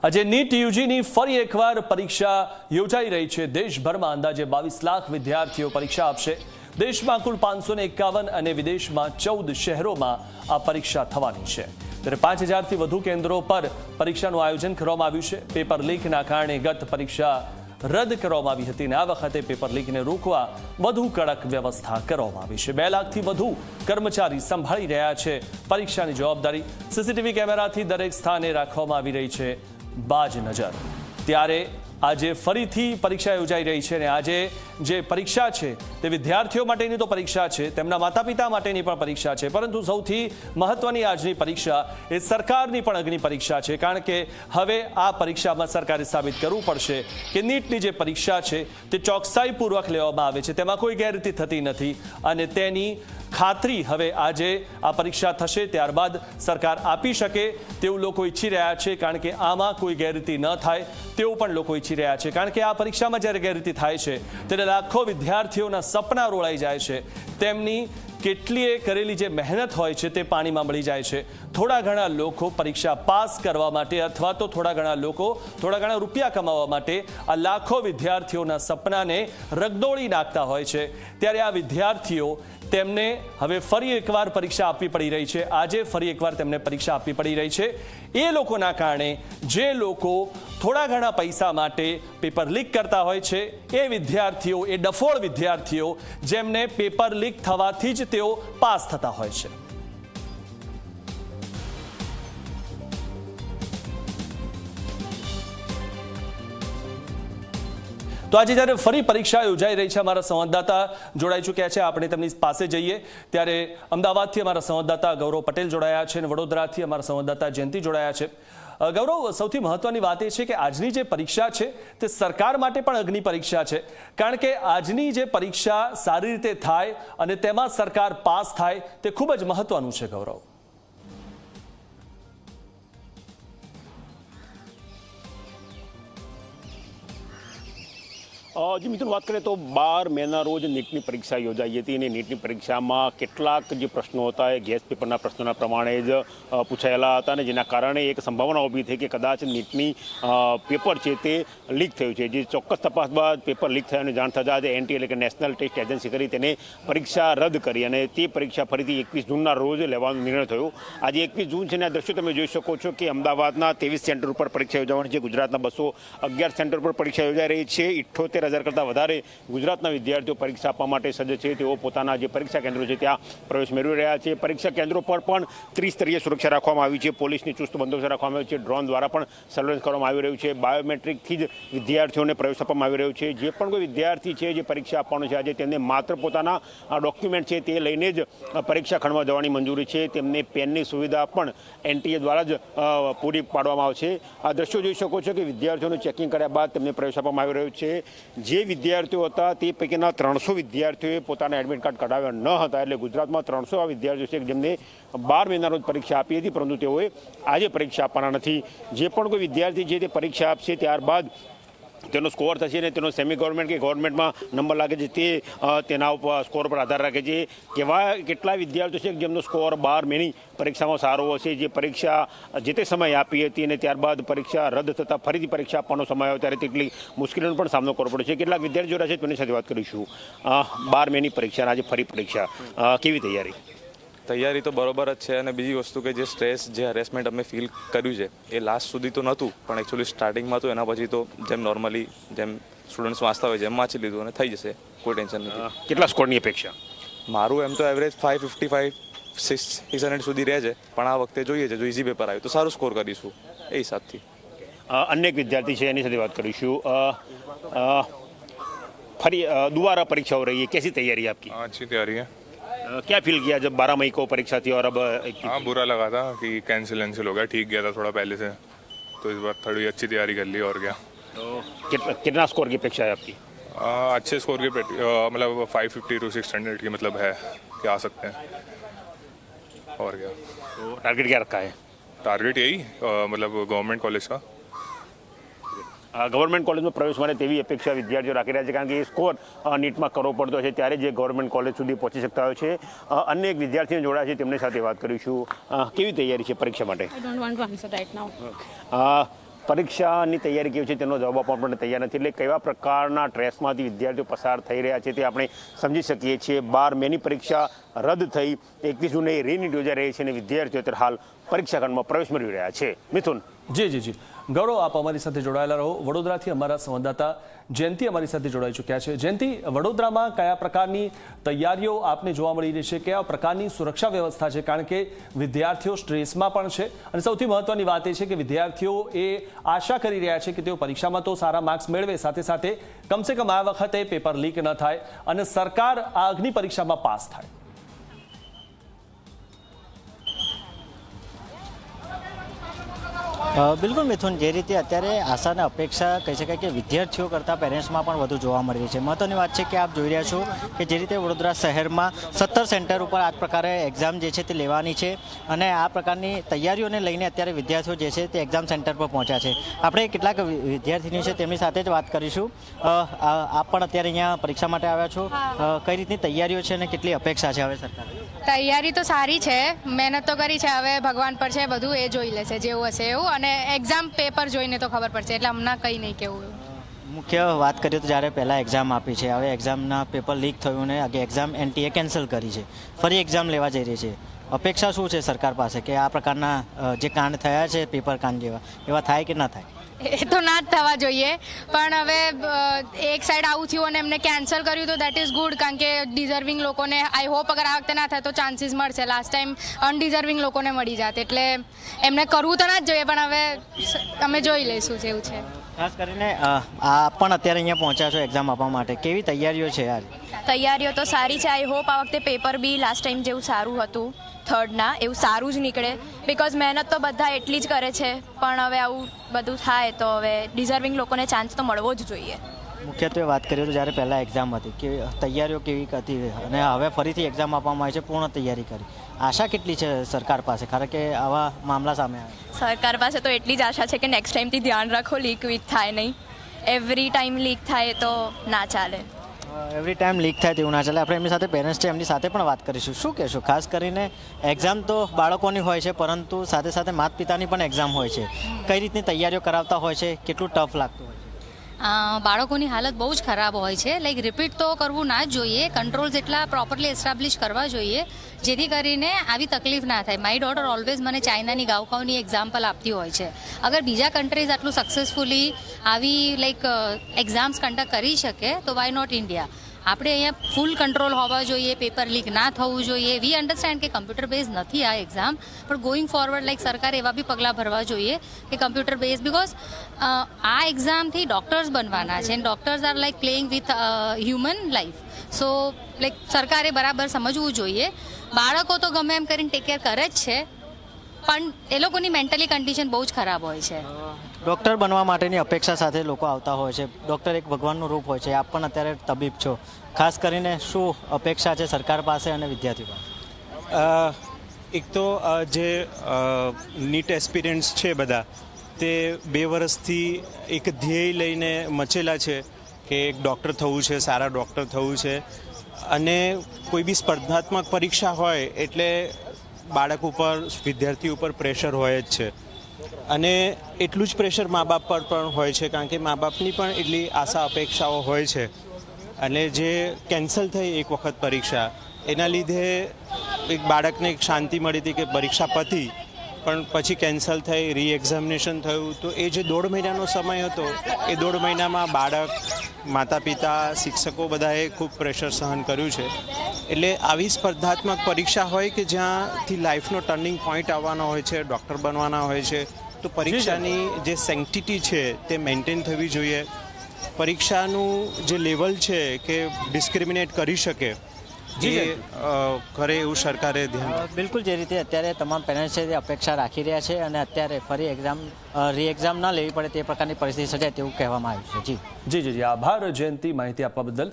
આજે નીટ યુજીની ફરી એકવાર પરીક્ષા યોજાઈ રહી છે। દેશભરમાં અંદાજે 22 લાખ વિદ્યાર્થીઓ પરીક્ષા આપશે। દેશમાં કુલ 551 અને વિદેશમાં 14 શહેરોમાં આ પરીક્ષા થવાની છે। ત્યારે 5000થી વધુ કેન્દ્રો પર પરીક્ષાનું આયોજન કરવામાં આવ્યું છે। પેપર લીકના કારણે ગત પરીક્ષા રદ કરવામાં આવી હતી અને આ વખતે પેપર લીકને રોકવા વધુ કડક વ્યવસ્થા કરવામાં આવી છે। 2 લાખથી વધુ કર્મચારી સંભાળી રહ્યા છે પરીક્ષાની જવાબદારી। સીસીટીવી કેમેરાથી દરેક સ્થાને રાખવામાં આવી રહી છે બાજ નજર। ત્યારે આજે ફરીથી પરીક્ષા યોજાઈ રહી છે અને આજે જે પરીક્ષા છે તે વિદ્યાર્થીઓ માટેની તો પરીક્ષા છે, તેમના માતા પિતા માટેની પણ પરીક્ષા છે, પરંતુ સૌથી મહત્વની આજની પરીક્ષા એ સરકારની પણ અગ્નિ પરીક્ષા છે। કારણ કે હવે આ પરીક્ષામાં સરકારે સાબિત કરવું પડશે કે નીટની જે પરીક્ષા છે તે ચોકસાઈપૂર્વક લેવામાં આવે છે, તેમાં કોઈ ગેરરીતિ થતી નથી અને તેની ખાતરી હવે આજે આ પરીક્ષા થશે ત્યારબાદ સરકાર આપી શકે તેવું લોકો ઈચ્છી રહ્યા છે। કારણ કે આમાં કોઈ ગેરરીતિ ન થાય તેવું પણ લોકો ઈચ્છી રહ્યા છે। કારણ કે આ પરીક્ષામાં જ્યારે ગેરરીતિ થાય છે ત્યારે લાખો વિદ્યાર્થીઓના સપના રોળાઈ જાય છે, તેમની કેટલીય કરેલી જે મહેનત હોય છે તે પાણીમાં મળી જાય છે। થોડા ઘણા લોકો પરીક્ષા પાસ કરવા માટે અથવા તો થોડા ઘણા રૂપિયા કમાવા માટે આ લાખો વિદ્યાર્થીઓના સપનાને રગદોળી નાખતા હોય છે। ત્યારે આ વિદ્યાર્થીઓ તેમને હવે ફરી એકવાર પરીક્ષા આપવી પડી રહી છે। આજે ફરી એકવાર તેમને પરીક્ષા આપવી પડી રહી છે। એ લોકોના કારણે જે લોકો થોડા ઘણા પૈસા માટે પેપર લીક કરતા હોય છે, એ વિદ્યાર્થીઓ, એ ડફોળ વિદ્યાર્થીઓ જેમને પેપર લીક થવાથી જ તેઓ પાસ થતા હોય છે। તો આજે જ્યારે ફરી પરીક્ષા યોજાઈ રહી છે, અમારા સંવાદદાતા જોડાઈ ચૂક્યા છે, આપણે તેમની પાસે જઈએ। ત્યારે અમદાવાદથી અમારા સંવાદદાતા ગૌરવ પટેલ જોડાયા છે અને વડોદરાથી અમારા સંવાદદાતા જયંતિ જોડાયા છે। ગૌરવ, સૌથી મહત્વની વાત એ છે કે આજની જે પરીક્ષા છે તે સરકાર માટે પણ અગ્નિ પરીક્ષા છે, કારણ કે આજની જે પરીક્ષા સારી રીતે થાય અને તેમાં સરકાર પાસ થાય તે ખૂબ જ મહત્વનું છે। ગૌરવ, जी मित्रों, बात करें तो 12 મેના રોજ નીટની પરીક્ષા યોજાઈ હતી અને નીટની પરીક્ષામાં કેટલાક જે પ્રશ્નો હતા એ ગેસ પેપરના પ્રશ્નોના પ્રમાણે જ પૂછાયેલા હતા અને જેના કારણે એક સંભાવના ઊભી થઈ કે કદાચ નીટની પેપર છે તે લીક થયું છે। જે ચોક્કસ તપાસ બાદ પેપર લીક થયાની જાણ થતાં આજે એનટી એટલે કે નેશનલ ટેસ્ટ એજન્સી કરી તેને પરીક્ષા રદ કરી અને તે પરીક્ષા ફરીથી 21 જૂનના રોજ લેવાનો નિર્ણય થયો। આજે 21 જૂન છે અને આ દ્રશ્યો તમે જોઈ શકો છો કે અમદાવાદના 23 સેન્ટર ઉપર પરીક્ષા યોજાવાની છે। ગુજરાતના 211 સેન્ટર પર પરીક્ષા યોજાઈ રહી છે। 78,000 કરતાં વધારે ગુજરાતના વિદ્યાર્થીઓ પરીક્ષા આપવા માટે સજ્જ છે। તેઓ પોતાના જે પરીક્ષા કેન્દ્રો છે ત્યાં પ્રવેશ મેળવી રહ્યા છે। પરીક્ષા કેન્દ્રો પર પણ ત્રિસ્તરીય સુરક્ષા રાખવામાં આવી છે, પોલીસની ચુસ્ત બંદોબસ્ત રાખવામાં આવ્યો છે, ડ્રોન દ્વારા પણ સર્વેલન્સ કરવામાં આવી રહ્યું છે, બાયોમેટ્રિકથી જ વિદ્યાર્થીઓને પ્રવેશ આપવામાં આવી રહ્યો છે। જે પણ કોઈ વિદ્યાર્થી છે જે પરીક્ષા આપવાનો છે આજે તેમને માત્ર પોતાના ડોક્યુમેન્ટ છે તે લઈને જ પરીક્ષા ખંડમાં જવાની મંજૂરી છે। તેમને પેનની સુવિધા પણ એનટીએ દ્વારા જ પૂરી પાડવામાં આવશે। આ દ્રશ્યો જોઈ શકો છો કે વિદ્યાર્થીઓનું ચેકિંગ કર્યા બાદ તેમને પ્રવેશ આપવામાં આવી રહ્યો છે। જે વિદ્યાર્થીઓ હતા તે પૈકીના 300 વિદ્યાર્થીઓએ પોતાના એડમિટ કાર્ડ કઢાવ્યા ન હતા, એટલે ગુજરાતમાં 300 આ વિદ્યાર્થીઓ છે જેમને 12 મેના રોજ પરીક્ષા આપી હતી, પરંતુ તેઓએ આજે પરીક્ષા આપવાના નથી। જે પણ કોઈ વિદ્યાર્થી છે તે પરીક્ષા આપશે ત્યારબાદ તેનો સ્કોર થશે અને તેનો સેમી ગવર્મેન્ટ કે ગવર્મેન્ટમાં નંબર લાગે છે તે તેના ઉપર સ્કોર પર આધાર રાખે છે। કેટલા વિદ્યાર્થીઓ છે જેમનો સ્કોર 12 મેની પરીક્ષામાં સારો હશે, જે પરીક્ષા જે તે સમયે આપી હતી અને ત્યારબાદ પરીક્ષા રદ થતાં ફરીથી પરીક્ષા આપવાનો સમય આવ્યો ત્યારે તેટલી મુશ્કેલીનો પણ સામનો કરવો પડે છે। કેટલાક વિદ્યાર્થીઓ છે તેની સાથે વાત કરીશું। 12 મેની પરીક્ષા આજે ફરી પરીક્ષા, કેવી તૈયારી? તૈયારી તો બરોબર જ છે અને બીજી વસ્તુ કે જે સ્ટ્રેસ, જે હેરેસમેન્ટ અમે ફીલ કર્યું છે એ લાસ્ટ સુધી તો નહોતું, પણ એકચ્યુઅલી સ્ટાર્ટિંગમાં હતું, એના પછી તો જેમ નોર્મલી જેમ સ્ટુડન્ટ્સ વાંચતા હોય જેમ વાંચી લીધું અને થઈ જશે, કોઈ ટેન્શન નથી। કેટલા સ્કોરની અપેક્ષા? મારું એમ તો એવરેજ 555-600 સુધી રહે છે, પણ આ વખતે જોઈએ છે જો ઇઝી પેપર આવ્યું તો સારું સ્કોર કરીશું એ હિસાબથી। અન્ય એક વિદ્યાર્થી છે એની સાથે વાત કરીશું। ફરી दोबारा परीक्षा हो रही है, कैसी तैयारी है आपकी? अच्छी तैयारी है। क्या फील किया जब 12 मई को परीक्षा थी और अब हाँ, बुरा लगा था कि कैंसिल हो गया, ठीक गया था थोड़ा पहले से, तो इस बार थोड़ी अच्छी तैयारी कर ली और क्या। तो कितना स्कोर की अपेक्षा है आपकी? अच्छे स्कोर की मतलब 550 to 600 की मतलब है कि आ सकते हैं और क्या। तो टारगेट क्या रखा है? टारगेट यही मतलब गवर्नमेंट कॉलेज का। ગવર્મેન્ટ કોલેજમાં પ્રવેશ માટે તેવી અપેક્ષા વિદ્યાર્થીઓ રાખી રહ્યા છે, કારણ કે એ સ્કોર નીટમાં કરવો પડતો છે ત્યારે જે ગવર્મેન્ટ કોલેજ સુધી પહોંચી શકતા હોય છે। અન્ય એક વિદ્યાર્થીઓ જોડાયા છે, તેમની સાથે વાત કરીશું। કેવી તૈયારી છે પરીક્ષા માટે? પરીક્ષાની તૈયારી કેવી છે તેનો જવાબ આપવા પણ તૈયાર નથી. એટલે કેવા પ્રકારના સ્ટ્રેસમાંથી વિદ્યાર્થીઓ પસાર થઈ રહ્યા છે તે આપણે સમજી શકીએ છીએ. 12 મેની પરીક્ષા રદ થઈ, 21 જૂને રીનીટ યોજાઈ રહી છે અને વિદ્યાર્થીઓ અત્યારે હાલ પરીક્ષા ખંડમાં પ્રવેશ મેળવી રહ્યા છે. મિથુન. જી ગૌરવ, આપ અમારી સાથે જોડાયેલા રહો. વડોદરાથી અમારા સંવાદદાતા જયંતિ અમારી સાથે જોડાઈ ચૂક્યા છે. જયંતિ, વડોદરામાં કયા પ્રકારની તૈયારીઓ આપને જોવા મળી રહી છે, કયા પ્રકારની સુરક્ષા વ્યવસ્થા છે? કારણ કે વિદ્યાર્થીઓ સ્ટ્રેસમાં પણ છે અને સૌથી મહત્વની વાત એ છે કે વિદ્યાર્થીઓ એ આશા કરી રહ્યા છે કે તેઓ પરીક્ષામાં તો સારા માર્ક્સ મેળવે, સાથે સાથે કમસે કમ આ વખતે પેપર લીક ન થાય અને સરકાર આ અગ્નિ પરીક્ષામાં પાસ થાય. બિલકુલ મિથુન, જે રીતે અત્યારે આશા અને અપેક્ષા કહી શકાય કે વિદ્યાર્થીઓ કરતાં પેરેન્ટ્સમાં પણ વધુ જોવા મળી રહી છે. મહત્વની વાત છે કે આપ જોઈ રહ્યા છો કે જે રીતે વડોદરા શહેરમાં 17 સેન્ટર ઉપર આ પ્રકારે એક્ઝામ જે છે તે લેવાની છે અને આ પ્રકારની તૈયારીઓને લઈને અત્યારે વિદ્યાર્થીઓ જે છે તે એક્ઝામ સેન્ટર પર પહોંચ્યા છે. આપણે કેટલાક વિદ્યાર્થીઓ છે તેમની સાથે જ વાત કરીશું. આપ પણ અત્યારે અહીંયા પરીક્ષા માટે આવ્યા છો, કઈ રીતની તૈયારીઓ છે અને કેટલી અપેક્ષા છે હવે સરકાર? તૈયારી તો સારી છે, મહેનત તો કરી છે, હવે ભગવાન પર છે, બધું એ જોઈ લેશે જેવું હશે એવું, અને એક્ઝામ પેપર જોઈને તો ખબર પડશે, એટલે હમણાં કંઈ નહીં કેવું. મુખ્ય વાત કરીએ તો જ્યારે પહેલાં એક્ઝામ આપી છે, હવે એક્ઝામના પેપર લીક થયું ને એક્ઝામ એનટીએ કેન્સલ કરી છે, ફરી એક્ઝામ લેવા જઈ રહી છે. અપેક્ષા શું છે સરકાર પાસે કે આ પ્રકારના જે કાંડ થયા છે પેપર કાંડ જેવા, એવા થાય કે ના થાય? એ તો ના જ થવા જોઈએ, પણ હવે એક સાઈડ આવું થયું અને એમને કેન્સલ કર્યું તો દેટ ઇઝ ગુડ, કારણ કે ડિઝર્વિંગ લોકોને આઈ હોપ અગર આ વખતે ના થાય તો ચાન્સીસ મળશે. લાસ્ટ ટાઈમ અનડિઝર્વિંગ લોકોને મળી જાત, એટલે એમને કરવું તો ના જ જોઈએ, પણ હવે અમે જોઈ લઈશું જેવું છે. ખાસ કરીને આ પણ અત્યારે અહીંયા પહોંચ્યા છો એક્ઝામ આપવા માટે, કેવી તૈયારીઓ છે યાર? તૈયારીઓ તો સારી છે. આઈ હોપ આ વખતે પેપર બી લાસ્ટ ટાઈમ જેવું સારું હતું, થર્ડના એવું સારું જ નીકળે, બિકોઝ મહેનત તો બધા એટલી જ કરે છે, પણ હવે આવું બધું થાય તો હવે ડિઝર્વિંગ લોકોને ચાન્સ તો મળવો જ જોઈએ. મુખ્યત્વે વાત કરીએ તો જ્યારે પહેલાં એક્ઝામ હતી કે તૈયારીઓ કેવી હતી અને હવે ફરીથી એક્ઝામ આપવામાં આવી છે, પૂર્ણ તૈયારી કરી, આશા કેટલી છે સરકાર પાસે કારણ કે આવા મામલા સામે આવે? સરકાર પાસે તો એટલી જ આશા છે કે નેક્સ્ટ ટાઈમથી ધ્યાન રાખો, લીક વીક થાય નહીં. એવરી ટાઈમ લીક થાય તો ના ચાલે. એવરી ટાઈમ લીક થાય તેવું ના ચાલે. આપણે એમની સાથે પેરેન્ટ્સ છે, એમની સાથે પણ વાત કરીશું. શું કહેશો? ખાસ કરીને એક્ઝામ તો બાળકોની હોય છે, પરંતુ સાથે સાથે માતા પિતાની પણ એક્ઝામ હોય છે. કઈ રીતની તૈયારીઓ કરાવતા હોય છે, કેટલું ટફ લાગતું હોય છે? બાળકોની હાલત બહુ જ ખરાબ હોય છે. લાઈક રિપીટ તો કરવું ના જ જોઈએ, કંટ્રોલ્સ એટલા પ્રોપરલી એસ્ટાબ્લિશ કરવા જોઈએ જેથી કરીને આવી તકલીફ ના થાય. માય ડોટર ઓલવેઝ મને ચાઇનાની ગાવકાઓની એક્ઝામ્પલ આપતી હોય છે. અગર બીજા કન્ટ્રીઝ આટલું સક્સેસફુલી આવી લાઈક એક્ઝામ્સ કન્ડક્ટ કરી શકે તો વાય નોટ ઇન્ડિયા? આપણે અહીંયા ફૂલ કંટ્રોલ હોવા જોઈએ, પેપર લીક ના થવું જોઈએ. વી અન્ડરસ્ટેન્ડ કે કમ્પ્યુટર બેઝ નથી આ એક્ઝામ, પણ ગોઈંગ ફોરવર્ડ લાઈક સરકારે એવા બી પગલાં ભરવા જોઈએ કે કમ્પ્યુટર બેઝ, બિકોઝ આ એક્ઝામથી ડૉક્ટર્સ બનવાના છે અને doctors are like playing with human life. So like સરકારે બરાબર સમજવું જોઈએ. બાળકો તો ગમે એમ કરીને ટેક કેર કરે જ છે, પણ એ લોકોની મેન્ટલી કન્ડિશન બહુ જ ખરાબ હોય છે. ડૉક્ટર બનવા માટેની અપેક્ષા સાથે લોકો આવતા હોય છે. ડૉક્ટર એક ભગવાનનું રૂપ હોય છે. આપ પણ અત્યારે તબીબ છો, ખાસ કરીને શું અપેક્ષા છે સરકાર પાસે અને વિદ્યાર્થીઓ પાસે? એક તો જે નીટ એસ્પિરન્ટ્સ છે બધા, તે 2 વર્ષથી એક ધ્યેય લઈને મચેલા છે કે એક ડૉક્ટર થવું છે, સારા ડૉક્ટર થવું છે, અને કોઈ બી સ્પર્ધાત્મક પરીક્ષા હોય એટલે બાળક ઉપર, વિદ્યાર્થી ઉપર પ્રેશર હોય જ છે. અને એટલું જ પ્રેશર મા બાપ પર પણ હોય છે, કારણ કે મા બાપની પણ એટલી આશા અપેક્ષાઓ હોય છે. અને જે કેન્સલ થઈ એક વખત પરીક્ષા, એના લીધે એક બાળકને એક શાંતિ મળી હતી કે પરીક્ષા પતી, પણ પછી કેન્સલ થઈ, રીએક્ઝામિનેશન થયું, તો એ જે 1.5 મહિનાનો સમય હતો, એ 1.5 મહિનામાં બાળક, માતા પિતા, શિક્ષકો બધાએ ખૂબ પ્રેશર સહન કર્યું છે. એટલે આવી સ્પર્ધાત્મક પરીક્ષા હોય કે જ્યાંથી લાઈફનો ટર્નિંગ પોઈન્ટ આવવાનો હોય છે, ડૉક્ટર બનવાના હોય છે, તો પરીક્ષાની જે સેન્ટિટી છે તે મેન્ટેન થવી જોઈએ. પરીક્ષાનું જે લેવલ છે કે ડિસ્ક્રિમિનેટ કરી શકે એ કરે એવું સરકારે ધ્યાન. બિલકુલ, જે રીતે અત્યારે તમામ પેરેન્ટ્સ છે તે અપેક્ષા રાખી રહ્યા છે અને અત્યારે ફરી રીએક્ઝામ ના લેવી પડે તે પ્રકારની પરિસ્થિતિ સર્જાય તેવું કહેવામાં આવ્યું છે. જી આભાર જયંતિ, માહિતી આપવા બદલ.